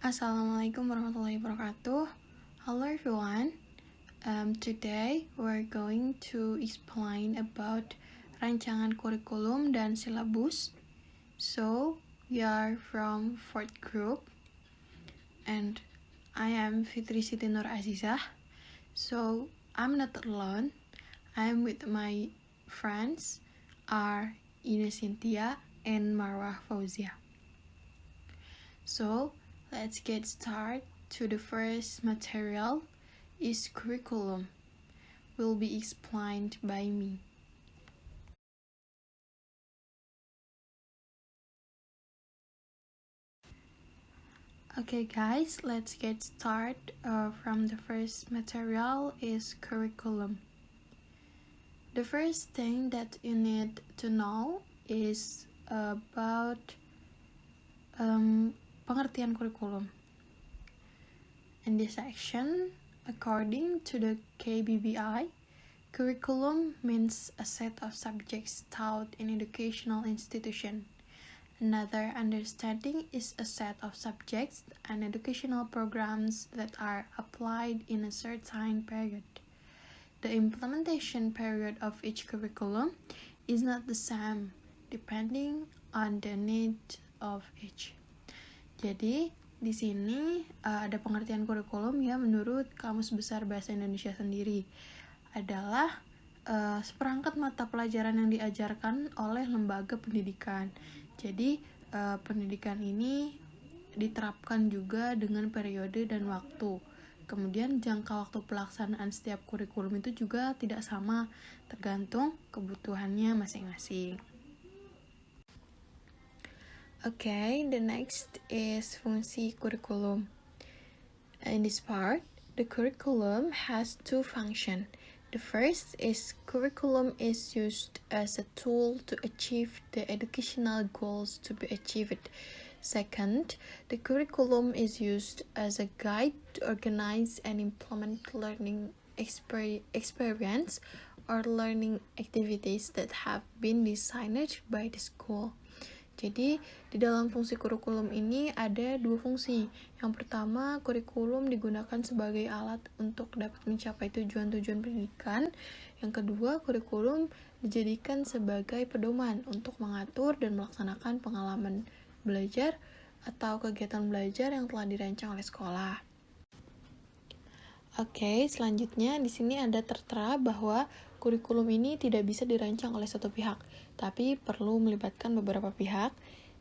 Assalamualaikum warahmatullahi wabarakatuh. Hello everyone. Today we're going to explain about rancangan kurikulum dan silabus. So we are from fourth group, and I am Fitri Siti Nur Azizah. So I'm not alone. I'm with my friends are Ines Cynthia and Marwah Fauzia. So let's get started to the first material is curriculum. Will be explained by me. Okay guys, let's get started from the first material is curriculum. The first thing that you need to know is about pengertian kurikulum. In this section, according to the KBBI, curriculum means a set of subjects taught in educational institution. Another understanding is a set of subjects and educational programs that are applied in a certain period. The implementation period of each curriculum is not the same, depending on the need of each. Jadi, di sini ada pengertian kurikulum ya menurut Kamus Besar Bahasa Indonesia sendiri adalah seperangkat mata pelajaran yang diajarkan oleh lembaga pendidikan. Jadi pendidikan ini diterapkan juga dengan periode dan waktu. Kemudian jangka waktu pelaksanaan setiap kurikulum itu juga tidak sama, tergantung kebutuhannya masing-masing. Okay, the next is fungsi kurikulum. In this part, the curriculum has two functions. The first is curriculum is used as a tool to achieve the educational goals to be achieved. Second, the curriculum is used as a guide to organize and implement learning experience or learning activities that have been designed by the school. Jadi, di dalam fungsi kurikulum ini ada dua fungsi. Yang pertama, kurikulum digunakan sebagai alat untuk dapat mencapai tujuan-tujuan pendidikan. Yang kedua, kurikulum dijadikan sebagai pedoman untuk mengatur dan melaksanakan pengalaman belajar atau kegiatan belajar yang telah dirancang oleh sekolah. Oke, selanjutnya di sini ada tertera bahwa kurikulum ini tidak bisa dirancang oleh satu pihak, tapi perlu melibatkan beberapa pihak.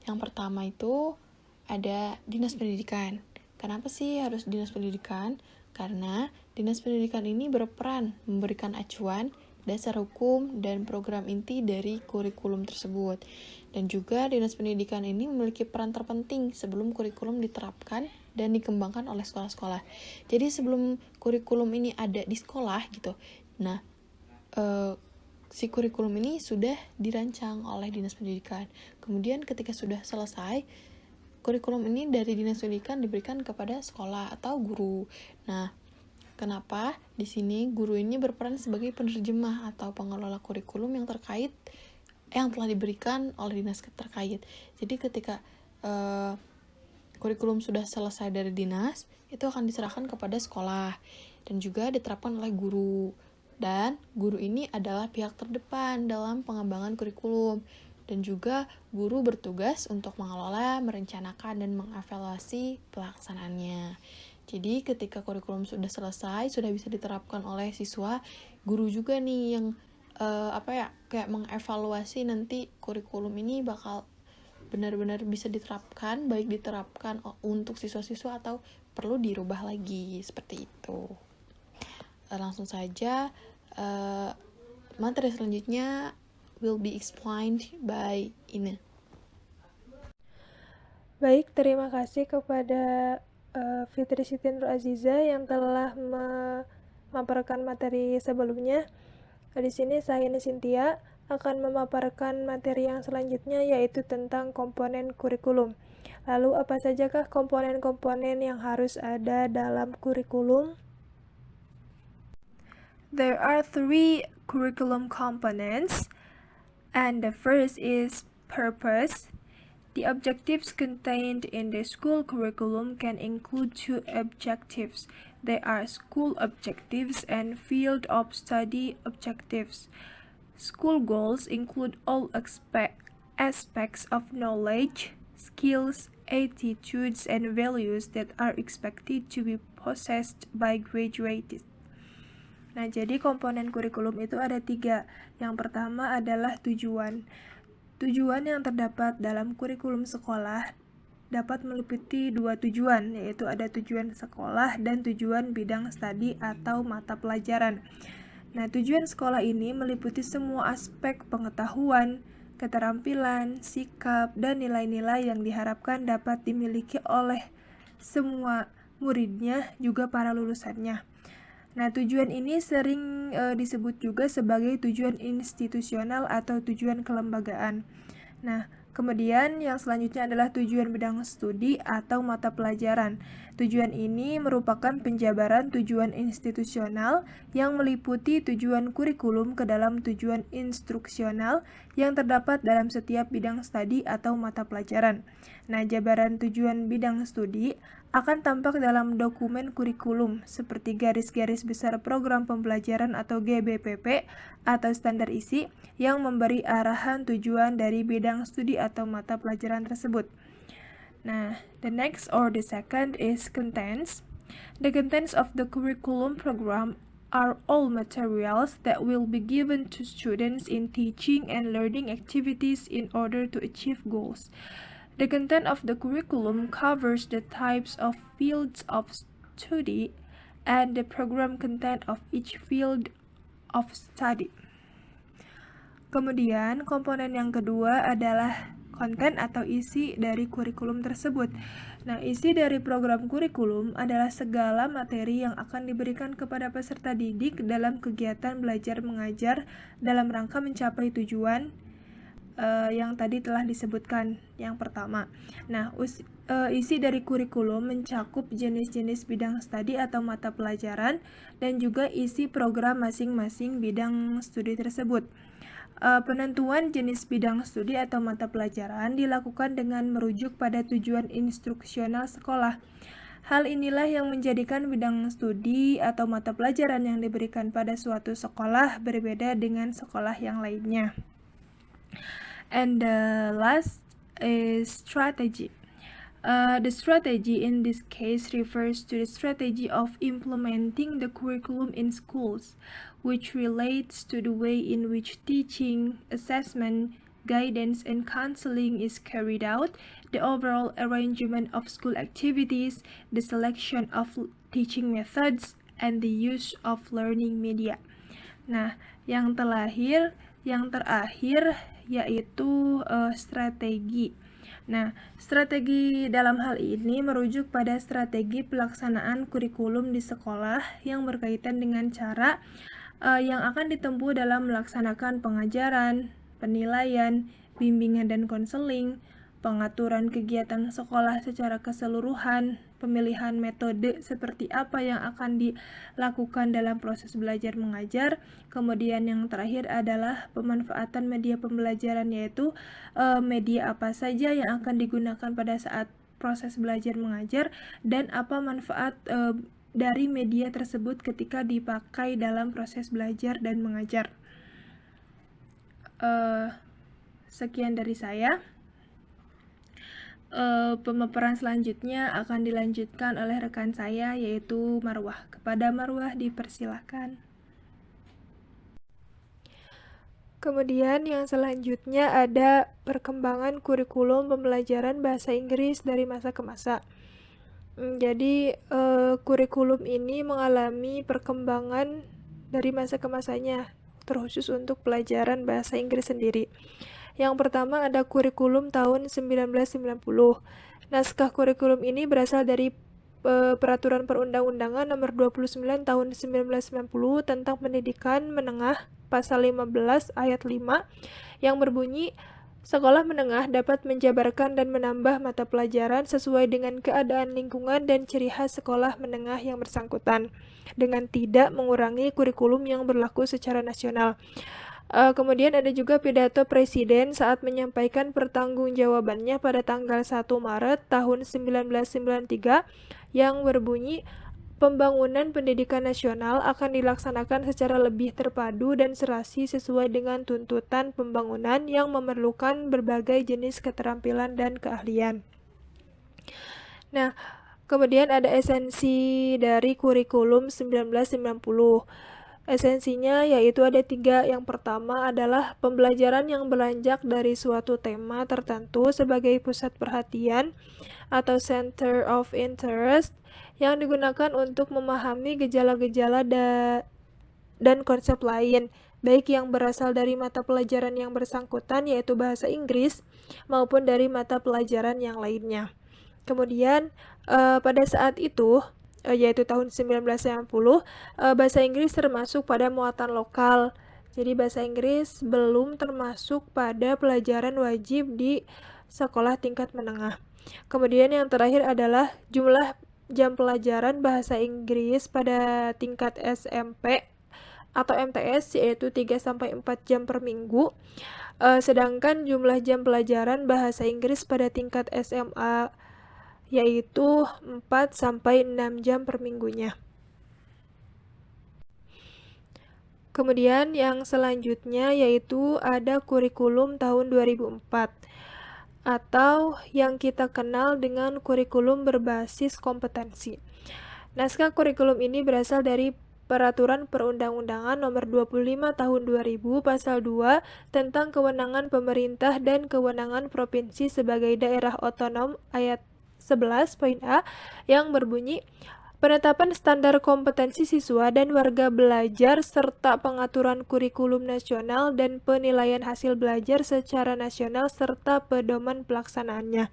Yang pertama itu ada Dinas Pendidikan. Kenapa sih harus Dinas Pendidikan? Karena Dinas Pendidikan ini berperan memberikan acuan, dasar hukum, dan program inti dari kurikulum tersebut. Dan juga Dinas Pendidikan ini memiliki peran terpenting sebelum kurikulum diterapkan dan dikembangkan oleh sekolah-sekolah. Jadi sebelum kurikulum ini ada di sekolah gitu, nah si kurikulum ini sudah dirancang oleh Dinas Pendidikan. Kemudian ketika sudah selesai, kurikulum ini dari Dinas Pendidikan diberikan kepada sekolah atau guru. Nah, kenapa di sini guru ini berperan sebagai penerjemah atau pengelola kurikulum yang terkait yang telah diberikan oleh dinas terkait. Jadi ketika kurikulum sudah selesai dari dinas, itu akan diserahkan kepada sekolah dan juga diterapkan oleh guru. Dan guru ini adalah pihak terdepan dalam pengembangan kurikulum. Dan juga guru bertugas untuk mengelola, merencanakan, dan mengevaluasi pelaksanaannya. Jadi ketika kurikulum sudah selesai, sudah bisa diterapkan oleh siswa, guru juga nih yang kayak mengevaluasi nanti kurikulum ini bakal benar-benar bisa diterapkan, baik diterapkan untuk siswa-siswa atau perlu dirubah lagi, seperti itu. Langsung saja, materi selanjutnya will be explained by Ine. Baik, terima kasih kepada Fitri Siti Nur Azizah yang telah memaparkan materi sebelumnya. Di sini saya Ines Cynthia akan memaparkan materi yang selanjutnya, yaitu tentang komponen kurikulum. Lalu apa sajakah komponen-komponen yang harus ada dalam kurikulum? There are 3 curriculum components, and the first is purpose, The objectives contained in the school curriculum can include two objectives. They are school objectives and field of study objectives. School goals include all aspects of knowledge, skills, attitudes, and values that are expected to be possessed by graduates. Nah, jadi komponen kurikulum itu ada 3. Yang pertama adalah tujuan. Tujuan yang terdapat dalam kurikulum sekolah dapat meliputi 2 tujuan, yaitu ada tujuan sekolah dan tujuan bidang studi atau mata pelajaran. Nah, tujuan sekolah ini meliputi semua aspek pengetahuan, keterampilan, sikap, dan nilai-nilai yang diharapkan dapat dimiliki oleh semua muridnya, juga para lulusannya. Nah, tujuan ini sering disebut juga sebagai tujuan institusional atau tujuan kelembagaan. Nah, kemudian yang selanjutnya adalah tujuan bidang studi atau mata pelajaran. Tujuan ini merupakan penjabaran tujuan institusional yang meliputi tujuan kurikulum ke dalam tujuan instruksional yang terdapat dalam setiap bidang studi atau mata pelajaran. Nah, jabaran tujuan bidang studi akan tampak dalam dokumen kurikulum seperti garis-garis besar program pembelajaran atau GBPP atau standar isi yang memberi arahan tujuan dari bidang studi atau mata pelajaran tersebut. Nah, the next or the second is contents. The contents of the curriculum program are all materials that will be given to students in teaching and learning activities in order to achieve goals. The content of the curriculum covers the types of fields of study and the program content of each field of study. Kemudian, komponen yang kedua adalah konten atau isi dari kurikulum tersebut. Nah, isi dari program kurikulum adalah segala materi yang akan diberikan kepada peserta didik dalam kegiatan belajar mengajar dalam rangka mencapai tujuan yang tadi telah disebutkan yang pertama. Nah, isi dari kurikulum mencakup jenis-jenis bidang studi atau mata pelajaran dan juga isi program masing-masing bidang studi tersebut. Penentuan jenis bidang studi atau mata pelajaran dilakukan dengan merujuk pada tujuan instruksional sekolah. Hal inilah yang menjadikan bidang studi atau mata pelajaran yang diberikan pada suatu sekolah berbeda dengan sekolah yang lainnya. And the last is strategy. The strategy in this case refers to the strategy of implementing the curriculum in schools, which relates to the way in which teaching, assessment, guidance, and counseling is carried out, the overall arrangement of school activities, the selection of teaching methods, and the use of learning media. Nah, yang terakhir yaitu strategi. Nah, strategi dalam hal ini merujuk pada strategi pelaksanaan kurikulum di sekolah yang berkaitan dengan cara yang akan ditempuh dalam melaksanakan pengajaran, penilaian, bimbingan dan konseling, pengaturan kegiatan sekolah secara keseluruhan, pemilihan metode seperti apa yang akan dilakukan dalam proses belajar mengajar. Kemudian yang terakhir adalah pemanfaatan media pembelajaran, yaitu media apa saja yang akan digunakan pada saat proses belajar mengajar dan apa manfaat dari media tersebut ketika dipakai dalam proses belajar dan mengajar. Sekian dari saya. Pemaparan selanjutnya akan dilanjutkan oleh rekan saya, yaitu Marwah. Kepada Marwah dipersilahkan. Kemudian yang selanjutnya ada perkembangan kurikulum pembelajaran bahasa Inggris dari masa ke masa. Jadi kurikulum ini mengalami perkembangan dari masa ke masanya, terkhusus untuk pelajaran bahasa Inggris sendiri. Yang pertama ada kurikulum tahun 1990. Naskah kurikulum ini berasal dari Peraturan Perundang-undangan Nomor 29 Tahun 1990 tentang Pendidikan Menengah Pasal 15 Ayat 5 yang berbunyi, sekolah menengah dapat menjabarkan dan menambah mata pelajaran sesuai dengan keadaan lingkungan dan ciri khas sekolah menengah yang bersangkutan, dengan tidak mengurangi kurikulum yang berlaku secara nasional. Kemudian ada juga pidato Presiden saat menyampaikan pertanggungjawabannya pada tanggal 1 Maret tahun 1993 yang berbunyi, pembangunan pendidikan nasional akan dilaksanakan secara lebih terpadu dan serasi sesuai dengan tuntutan pembangunan yang memerlukan berbagai jenis keterampilan dan keahlian. Nah, kemudian ada esensi dari kurikulum 1990. Esensinya yaitu ada 3. Yang pertama adalah pembelajaran yang beranjak dari suatu tema tertentu sebagai pusat perhatian atau center of interest yang digunakan untuk memahami gejala-gejala dan konsep lain, baik yang berasal dari mata pelajaran yang bersangkutan yaitu bahasa Inggris maupun dari mata pelajaran yang lainnya. Kemudian pada saat itu yaitu tahun 1990, bahasa Inggris termasuk pada muatan lokal. Jadi bahasa Inggris belum termasuk pada pelajaran wajib di sekolah tingkat menengah. Kemudian yang terakhir adalah jumlah jam pelajaran bahasa Inggris pada tingkat SMP atau MTS yaitu 3-4 jam per minggu. Sedangkan jumlah jam pelajaran bahasa Inggris pada tingkat SMA yaitu 4-6 jam per minggunya. Kemudian yang selanjutnya yaitu ada kurikulum tahun 2004 atau yang kita kenal dengan kurikulum berbasis kompetensi. Naskah kurikulum ini berasal dari Peraturan Perundang-undangan Nomor 25 Tahun 2000 Pasal 2 tentang kewenangan pemerintah dan kewenangan provinsi sebagai daerah otonom ayat 11 poin A yang berbunyi, penetapan standar kompetensi siswa dan warga belajar serta pengaturan kurikulum nasional dan penilaian hasil belajar secara nasional serta pedoman pelaksanaannya.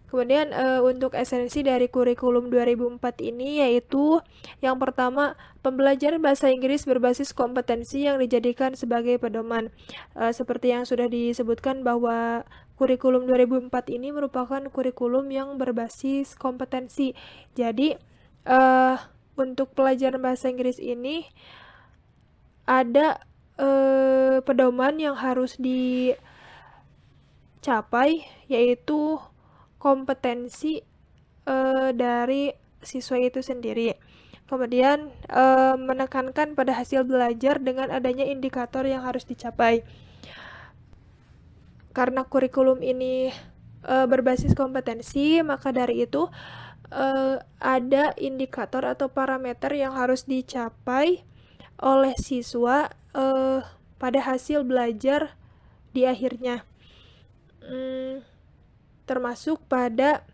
Kemudian untuk esensi dari kurikulum 2004 ini yaitu yang pertama, pembelajaran bahasa Inggris berbasis kompetensi yang dijadikan sebagai pedoman. Seperti yang sudah disebutkan bahwa kurikulum 2004 ini merupakan kurikulum yang berbasis kompetensi. Jadi untuk pelajaran bahasa Inggris ini ada pedoman yang harus dicapai yaitu kompetensi dari siswa itu sendiri. Kemudian menekankan pada hasil belajar dengan adanya indikator yang harus dicapai. Karena kurikulum ini berbasis kompetensi, maka dari itu ada indikator atau parameter yang harus dicapai oleh siswa pada hasil belajar di akhirnya. Termasuk pada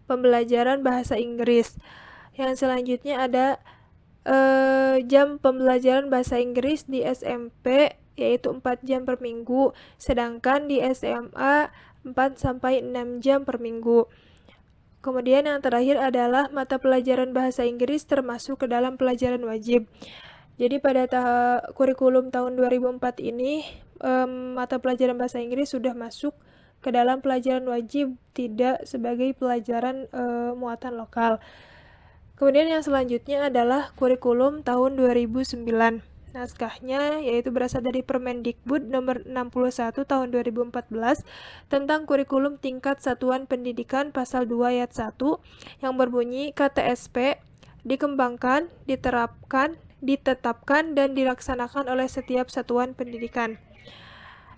pembelajaran bahasa Inggris. Yang selanjutnya ada jam pembelajaran bahasa Inggris di SMP yaitu 4 jam per minggu, sedangkan di SMA 4-6 jam per minggu. Kemudian yang terakhir adalah mata pelajaran bahasa Inggris termasuk ke dalam pelajaran wajib. Jadi pada kurikulum tahun 2004 ini mata pelajaran bahasa Inggris sudah masuk ke dalam pelajaran wajib, tidak sebagai pelajaran muatan lokal. Kemudian yang selanjutnya adalah kurikulum tahun 2009. Naskahnya yaitu berasal dari Permendikbud nomor 61 tahun 2014 tentang kurikulum tingkat satuan pendidikan pasal 2 ayat 1 yang berbunyi KTSP dikembangkan, diterapkan, ditetapkan, dan dilaksanakan oleh setiap satuan pendidikan.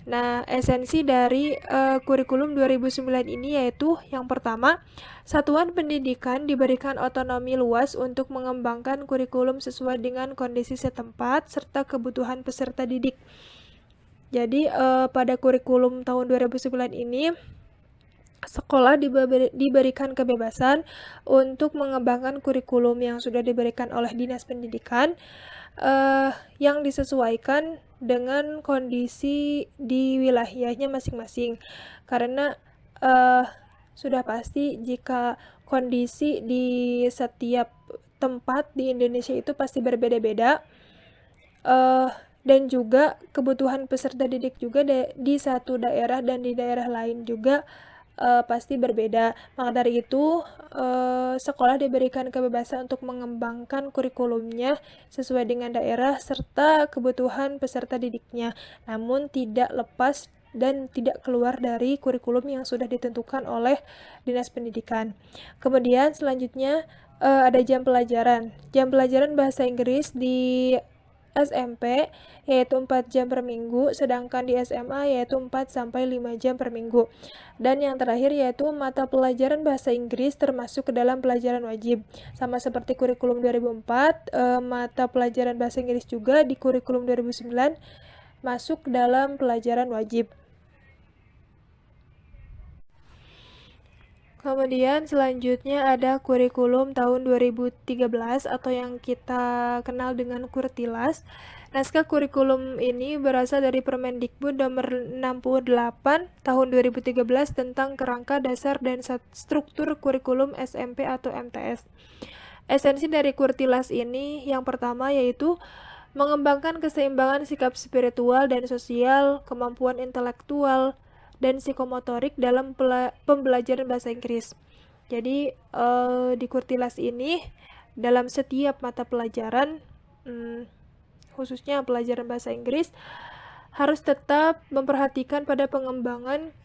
Nah, esensi dari kurikulum 2009 ini yaitu yang pertama, satuan pendidikan diberikan otonomi luas untuk mengembangkan kurikulum sesuai dengan kondisi setempat serta kebutuhan peserta didik. Jadi pada kurikulum tahun 2009 ini sekolah diberikan kebebasan untuk mengembangkan kurikulum yang sudah diberikan oleh Dinas Pendidikan yang disesuaikan dengan kondisi di wilayahnya masing-masing. Karena sudah pasti jika kondisi di setiap tempat di Indonesia itu pasti berbeda-beda, dan juga kebutuhan peserta didik juga di satu daerah dan di daerah lain juga pasti berbeda. Maka dari itu, sekolah diberikan kebebasan untuk mengembangkan kurikulumnya sesuai dengan daerah serta kebutuhan peserta didiknya, namun tidak lepas dan tidak keluar dari kurikulum yang sudah ditentukan oleh Dinas Pendidikan. Kemudian selanjutnya ada jam pelajaran. Jam pelajaran bahasa Inggris di SMP yaitu 4 jam per minggu, sedangkan di SMA yaitu 4 sampai 5 jam per minggu. Dan yang terakhir yaitu mata pelajaran bahasa Inggris termasuk ke dalam pelajaran wajib. Sama seperti kurikulum 2004, mata pelajaran bahasa Inggris juga di kurikulum 2009 masuk dalam pelajaran wajib. Kemudian selanjutnya ada kurikulum tahun 2013 atau yang kita kenal dengan Kurtilas. Naskah kurikulum ini berasal dari Permendikbud nomor 68 tahun 2013 tentang kerangka dasar dan struktur kurikulum SMP atau MTS. Esensi dari Kurtilas ini yang pertama yaitu mengembangkan keseimbangan sikap spiritual dan sosial, kemampuan intelektual, dan psikomotorik dalam pembelajaran bahasa Inggris. Jadi di Kurtilas ini dalam setiap mata pelajaran, khususnya pelajaran bahasa Inggris, harus tetap memperhatikan pada pengembangan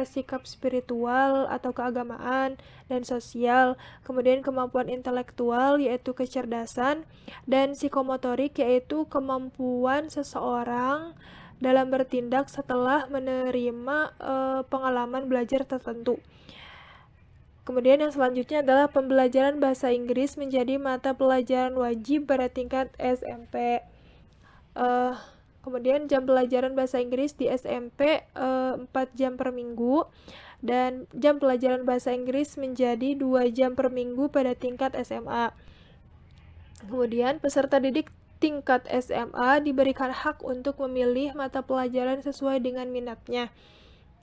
sikap spiritual atau keagamaan dan sosial, kemudian kemampuan intelektual yaitu kecerdasan, dan psikomotorik yaitu kemampuan seseorang dalam bertindak setelah menerima pengalaman belajar tertentu. Kemudian yang selanjutnya adalah pembelajaran bahasa Inggris menjadi mata pelajaran wajib pada tingkat SMP. Kemudian jam pelajaran bahasa Inggris di SMP 4 jam per minggu, dan jam pelajaran bahasa Inggris menjadi 2 jam per minggu pada tingkat SMA. Kemudian peserta didik tingkat SMA diberikan hak untuk memilih mata pelajaran sesuai dengan minatnya.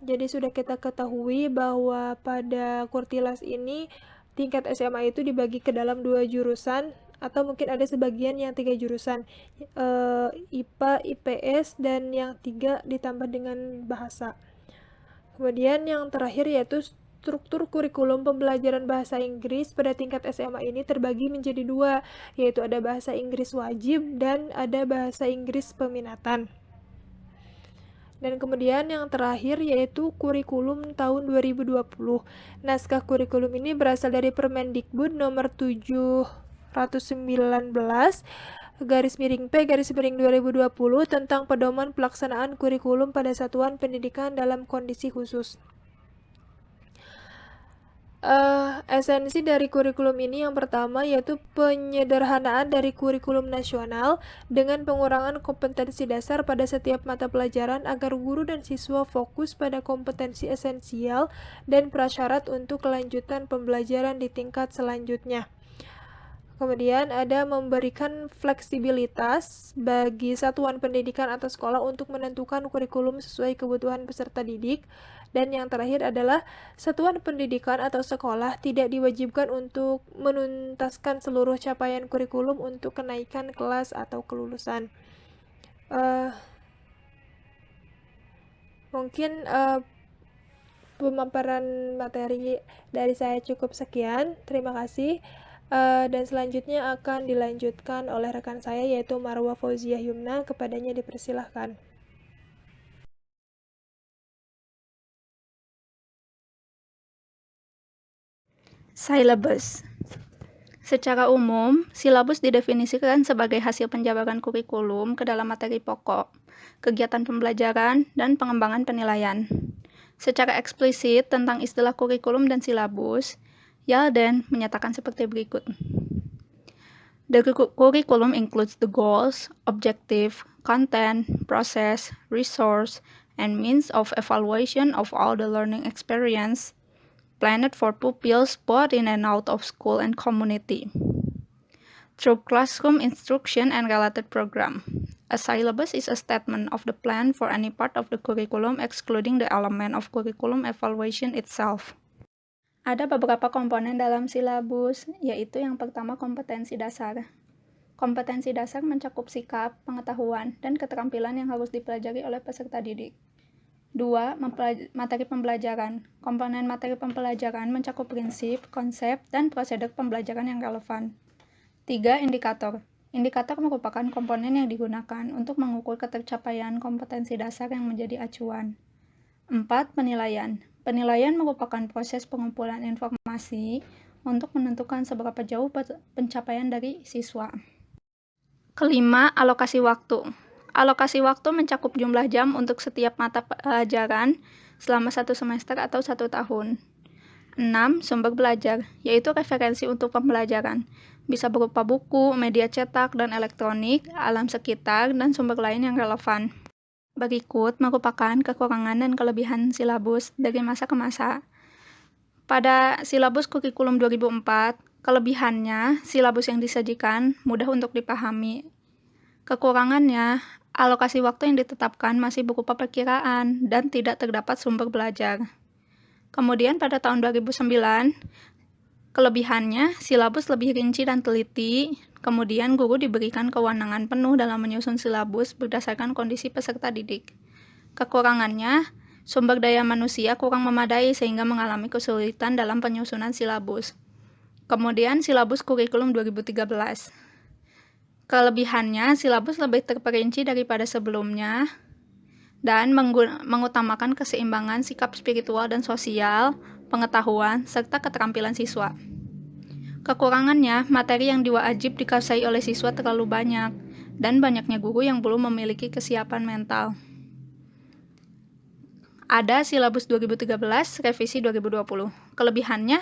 Jadi sudah kita ketahui bahwa pada Kurtilas ini tingkat SMA itu dibagi ke dalam 2 jurusan atau mungkin ada sebagian yang 3 jurusan, IPA, IPS, dan yang 3 ditambah dengan bahasa. Kemudian yang terakhir yaitu struktur kurikulum pembelajaran bahasa Inggris pada tingkat SMA ini terbagi menjadi 2, yaitu ada bahasa Inggris wajib dan ada bahasa Inggris peminatan. Dan kemudian yang terakhir yaitu kurikulum tahun 2020. Naskah kurikulum ini berasal dari Permendikbud nomor 719 /P/2020 tentang pedoman pelaksanaan kurikulum pada satuan pendidikan dalam kondisi khusus. Esensi dari kurikulum ini yang pertama yaitu penyederhanaan dari kurikulum nasional dengan pengurangan kompetensi dasar pada setiap mata pelajaran agar guru dan siswa fokus pada kompetensi esensial dan prasyarat untuk kelanjutan pembelajaran di tingkat selanjutnya. Kemudian ada memberikan fleksibilitas bagi satuan pendidikan atau sekolah untuk menentukan kurikulum sesuai kebutuhan peserta didik. Dan yang terakhir adalah satuan pendidikan atau sekolah tidak diwajibkan untuk menuntaskan seluruh capaian kurikulum untuk kenaikan kelas atau kelulusan. Mungkin pemaparan materi dari saya cukup sekian. Terima kasih. Dan selanjutnya akan dilanjutkan oleh rekan saya yaitu Marwa Fauziah Yumna. Kepadanya dipersilahkan. Syllabus. Secara umum, silabus didefinisikan sebagai hasil penjabaran kurikulum ke dalam materi pokok, kegiatan pembelajaran, dan pengembangan penilaian. Secara eksplisit tentang istilah kurikulum dan silabus, Yalden menyatakan seperti berikut. The curriculum includes the goals, objective, content, process, resource, and means of evaluation of all the learning experience planned for pupils both in and out of school and community through classroom instruction and related program. A syllabus is a statement of the plan for any part of the curriculum excluding the element of curriculum evaluation itself. Ada beberapa komponen dalam silabus, yaitu yang pertama kompetensi dasar. Kompetensi dasar mencakup sikap, pengetahuan, dan keterampilan yang harus dipelajari oleh peserta didik. 2. Materi pembelajaran. Komponen materi pembelajaran mencakup prinsip, konsep, dan prosedur pembelajaran yang relevan. 3. Indikator. Indikator merupakan komponen yang digunakan untuk mengukur ketercapaian kompetensi dasar yang menjadi acuan. 4. Penilaian. Penilaian merupakan proses pengumpulan informasi untuk menentukan seberapa jauh pencapaian dari siswa. Kelima, alokasi waktu. Alokasi waktu mencakup jumlah jam untuk setiap mata pelajaran selama 1 semester atau 1 tahun. 6. Sumber belajar, yaitu referensi untuk pembelajaran. Bisa berupa buku, media cetak dan elektronik, alam sekitar, dan sumber lain yang relevan. Berikut merupakan kekurangan dan kelebihan silabus dari masa ke masa. Pada silabus kurikulum 2004, kelebihannya silabus yang disajikan mudah untuk dipahami. Kekurangannya, alokasi waktu yang ditetapkan masih berupa perkiraan dan tidak terdapat sumber belajar. Kemudian pada tahun 2009, kelebihannya silabus lebih rinci dan teliti, kemudian guru diberikan kewenangan penuh dalam menyusun silabus berdasarkan kondisi peserta didik. Kekurangannya, sumber daya manusia kurang memadai sehingga mengalami kesulitan dalam penyusunan silabus. Kemudian silabus kurikulum 2013. Kelebihannya, silabus lebih terperinci daripada sebelumnya dan mengutamakan keseimbangan sikap spiritual dan sosial, pengetahuan, serta keterampilan siswa. Kekurangannya, materi yang wajib dikuasai oleh siswa terlalu banyak, dan banyaknya guru yang belum memiliki kesiapan mental. Ada silabus 2013, revisi 2020. Kelebihannya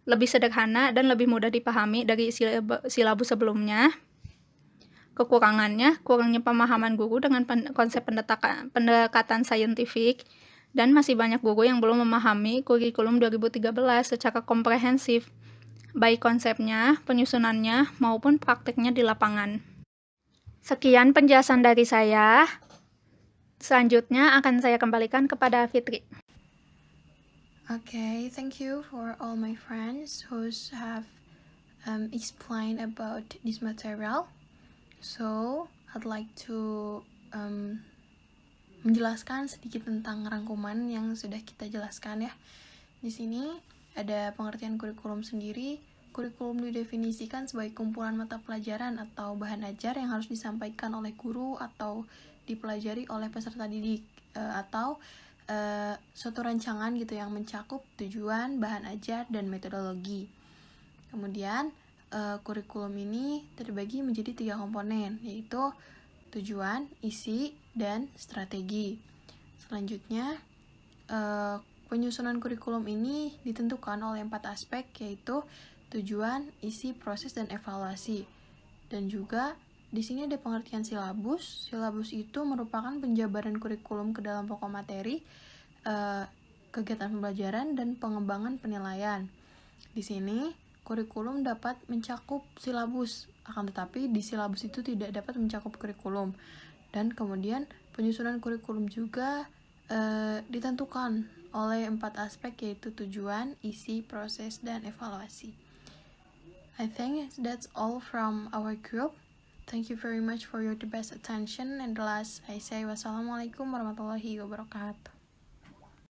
lebih sederhana dan lebih mudah dipahami dari silabus sebelumnya. Kekurangannya, kurangnya pemahaman guru dengan konsep pendekatan saintifik, dan masih banyak guru yang belum memahami kurikulum 2013 secara komprehensif, baik konsepnya, penyusunannya, maupun prakteknya di lapangan. Sekian penjelasan dari saya. Selanjutnya akan saya kembalikan kepada Fitri. Okay, thank you for all my friends who have explained about this material. So, I'd like to menjelaskan sedikit tentang rangkuman yang sudah kita jelaskan ya. Di sini ada pengertian kurikulum sendiri. Kurikulum didefinisikan sebagai kumpulan mata pelajaran atau bahan ajar yang harus disampaikan oleh guru atau dipelajari oleh peserta didik atau suatu rancangan gitu yang mencakup tujuan, bahan ajar, dan metodologi. Kemudian kurikulum ini terbagi menjadi 3 komponen, yaitu tujuan, isi, dan strategi. Selanjutnya, penyusunan kurikulum ini ditentukan oleh 4 aspek, yaitu tujuan, isi, proses, dan evaluasi. Dan juga di sini ada pengertian silabus. Silabus itu merupakan penjabaran kurikulum ke dalam pokok materi, kegiatan pembelajaran, dan pengembangan penilaian. Di sini kurikulum dapat mencakup silabus, akan tetapi di silabus itu tidak dapat mencakup kurikulum. Dan kemudian penyusunan kurikulum juga ditentukan oleh 4 aspek, yaitu tujuan, isi, proses, dan evaluasi. I think that's all from our group. Thank you very much for your best attention. And the last I say, wassalamualaikum warahmatullahi wabarakatuh.